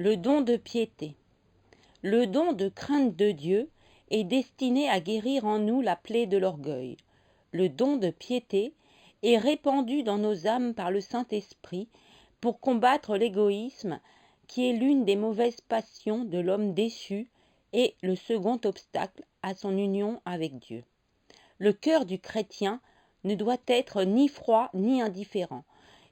Le don de piété. Le don de crainte de Dieu est destiné à guérir en nous la plaie de l'orgueil. Le don de piété est répandu dans nos âmes par le Saint-Esprit pour combattre l'égoïsme qui est l'une des mauvaises passions de l'homme déchu et le second obstacle à son union avec Dieu. Le cœur du chrétien ne doit être ni froid ni indifférent.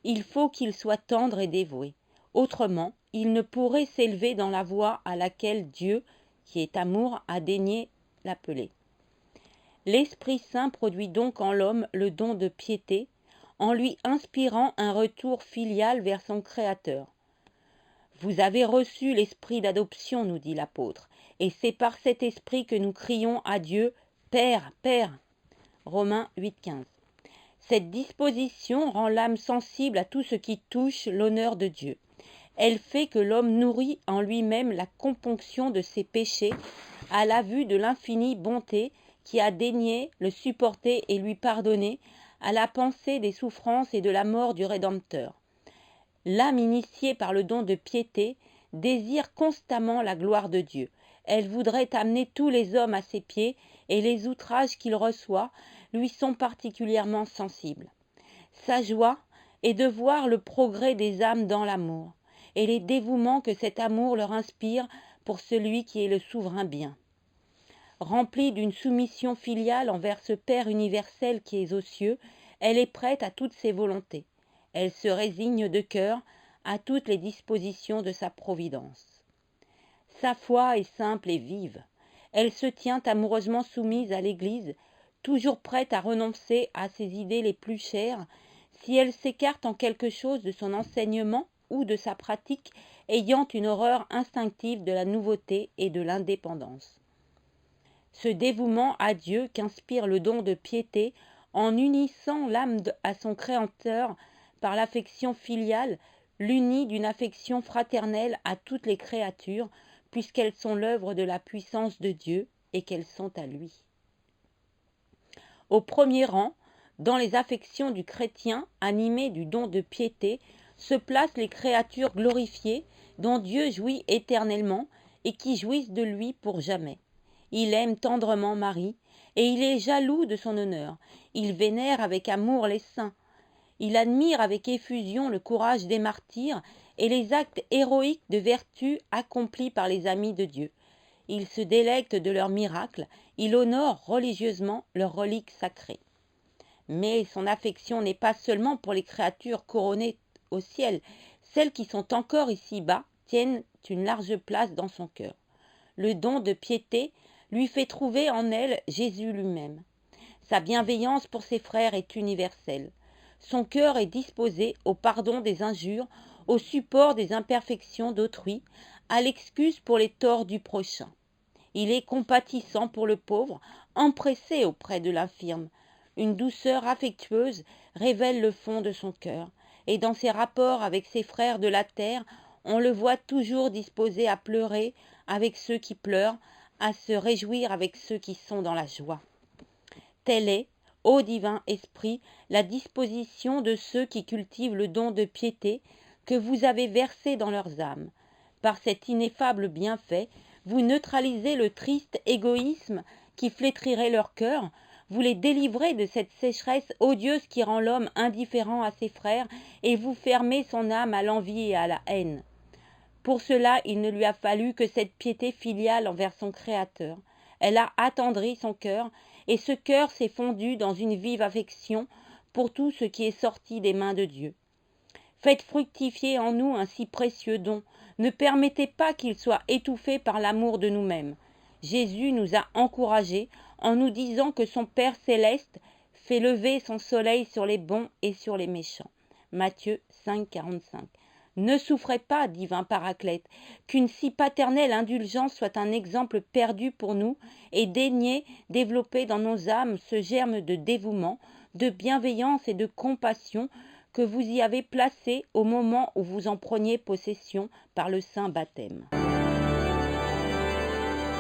Il faut qu'il soit tendre et dévoué. Autrement, il ne pourrait s'élever dans la voie à laquelle Dieu, qui est amour, a daigné l'appeler. L'Esprit Saint produit donc en l'homme le don de piété, en lui inspirant un retour filial vers son Créateur. Vous avez reçu l'esprit d'adoption, nous dit l'apôtre, et c'est par cet esprit que nous crions à Dieu, Père, Père. Romains 8,15. Cette disposition rend l'âme sensible à tout ce qui touche l'honneur de Dieu. Elle fait que l'homme nourrit en lui-même la componction de ses péchés à la vue de l'infinie bonté qui a daigné le supporter et lui pardonner, à la pensée des souffrances et de la mort du Rédempteur. L'âme initiée par le don de piété désire constamment la gloire de Dieu. Elle voudrait amener tous les hommes à ses pieds et les outrages qu'il reçoit lui sont particulièrement sensibles. Sa joie est de voir le progrès des âmes dans l'amour et les dévouements que cet amour leur inspire pour celui qui est le souverain bien. Remplie d'une soumission filiale envers ce Père universel qui est aux cieux, elle est prête à toutes ses volontés. Elle se résigne de cœur à toutes les dispositions de sa providence. Sa foi est simple et vive. Elle se tient amoureusement soumise à l'Église, toujours prête à renoncer à ses idées les plus chères, si elle s'écarte en quelque chose de son enseignement ou de sa pratique, ayant une horreur instinctive de la nouveauté et de l'indépendance. Ce dévouement à Dieu qu'inspire le don de piété, en unissant l'âme à son Créateur par l'affection filiale, l'unit d'une affection fraternelle à toutes les créatures, puisqu'elles sont l'œuvre de la puissance de Dieu et qu'elles sont à lui. Au premier rang, dans les affections du chrétien animé du don de piété, se placent les créatures glorifiées dont Dieu jouit éternellement et qui jouissent de lui pour jamais. Il aime tendrement Marie et il est jaloux de son honneur. Il vénère avec amour les saints. Il admire avec effusion le courage des martyrs et les actes héroïques de vertu accomplis par les amis de Dieu. Il se délecte de leurs miracles, il honore religieusement leurs reliques sacrées. Mais son affection n'est pas seulement pour les créatures couronnées au ciel. Celles qui sont encore ici-bas tiennent une large place dans son cœur. Le don de piété lui fait trouver en elle Jésus lui-même. Sa bienveillance pour ses frères est universelle. Son cœur est disposé au pardon des injures, au support des imperfections d'autrui, à l'excuse pour les torts du prochain. Il est compatissant pour le pauvre, empressé auprès de l'infirme. Une douceur affectueuse révèle le fond de son cœur, et dans ses rapports avec ses frères de la terre, on le voit toujours disposé à pleurer avec ceux qui pleurent, à se réjouir avec ceux qui sont dans la joie. Telle est, ô divin Esprit, la disposition de ceux qui cultivent le don de piété que vous avez versé dans leurs âmes. Par cet ineffable bienfait, vous neutralisez le triste égoïsme qui flétrirait leur cœur, vous les délivrez de cette sécheresse odieuse qui rend l'homme indifférent à ses frères et vous fermez son âme à l'envie et à la haine. Pour cela, il ne lui a fallu que cette piété filiale envers son Créateur. Elle a attendri son cœur et ce cœur s'est fondu dans une vive affection pour tout ce qui est sorti des mains de Dieu. Faites fructifier en nous un si précieux don. Ne permettez pas qu'il soit étouffé par l'amour de nous-mêmes. Jésus nous a encouragés en nous disant que son Père céleste fait lever son soleil sur les bons et sur les méchants. Matthieu 5, 45. Ne souffrez pas, divin Paraclète, qu'une si paternelle indulgence soit un exemple perdu pour nous et daignez développer dans nos âmes ce germe de dévouement, de bienveillance et de compassion que vous y avez placé au moment où vous en preniez possession par le saint baptême.